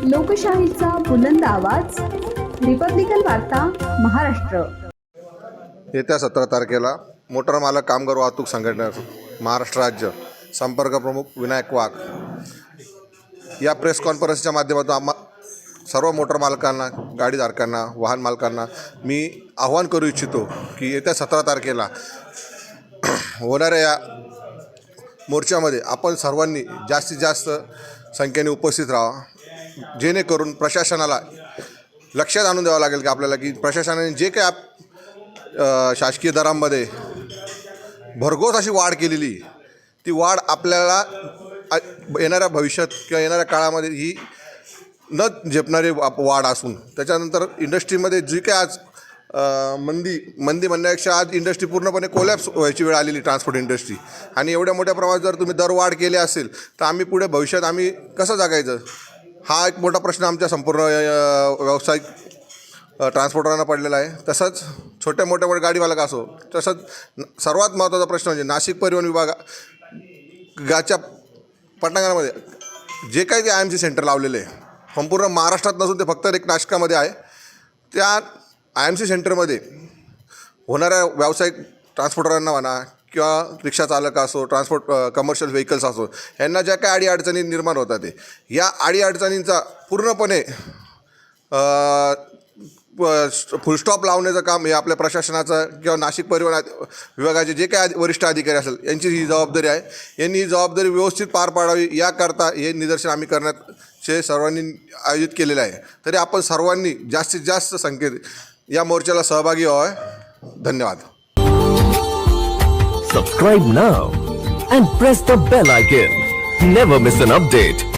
लोकशाहीचा बुलंद आवाज, रिपब्लिकन वार्ता, महाराष्ट्र. येत्या 17 तारखेला मोटार मालक कामगार वाहतूक संघटना महाराष्ट्र राज्य संपर्क प्रमुख विनायक वाघ या प्रेस कॉन्फरन्सच्या माध्यमातून सर्व मोटार मालकांना, गाडीधारकांना, वाहन मालकांना मी आवाहन करू इच्छितो की येत्या 17 तारखेला होणाऱ्या या मोर्चामध्ये आपण सर्वांनी जास्तीत जास्त संख्येने उपस्थित राहा, जेणेकरून प्रशासनाला लक्षात आणून द्यावं लागेल की आपल्याला की प्रशासनाने जे काही शासकीय दरांमध्ये भरघोस अशी वाढ केलेली, ती वाढ आपल्याला येणाऱ्या भविष्यात किंवा येणाऱ्या काळामध्ये ही न झेपणारी वाढ असून त्याच्यानंतर इंडस्ट्रीमध्ये जी काही आज मंदी म्हणण्यापेक्षा आज इंडस्ट्री पूर्णपणे कोलॅप्स व्हायची वेळ आलेली, ट्रान्सपोर्ट इंडस्ट्री. आणि एवढ्या मोठ्या प्रमाणात जर तुम्ही दरवाढ केली असेल तर आम्ही पुढे भविष्यात आम्ही कसं जगायचं, हा एक मोठा प्रश्न आमच्या संपूर्ण व्यावसायिक ट्रान्सपोर्टरांना पडलेला आहे. तसंच छोट्या मोठ्या गाडीवालक असो, तसंच सर्वात महत्त्वाचा प्रश्न म्हणजे नाशिक परिवहन विभागाच्या पटांगणामध्ये जे काही ते IMC सेंटर लावलेले आहे, संपूर्ण महाराष्ट्रात नसून ते फक्त एक नाशिकामध्ये आहे. त्या IMC सेंटरमध्ये होणाऱ्या व्यावसायिक ट्रान्सपोर्टरांना म्हणा किंवा रिक्षा चालक असो, ट्रान्सपोर्ट कमर्शियल व्हेकल्स असो, यांना ज्या काही अडीअडचणी निर्माण होतात या अडीअडचणींचा पूर्णपणे फुलस्टॉप लावण्याचं काम हे आपल्या प्रशासनाचं किंवा नाशिक परिवहन विभागाचे जे काही वरिष्ठ अधिकारी असेल यांची ही जबाबदारी आहे. यांनी ही जबाबदारी व्यवस्थित पार पाडावी याकरता हे निदर्शन आम्ही करण्याचे सर्वांनी आयोजित केलेलं आहे. तरी आपण सर्वांनी जास्तीत जास्त संख्येत या मोर्चाला सहभागी व्हावे. धन्यवाद. Subscribe now and press the bell icon. Never miss an update.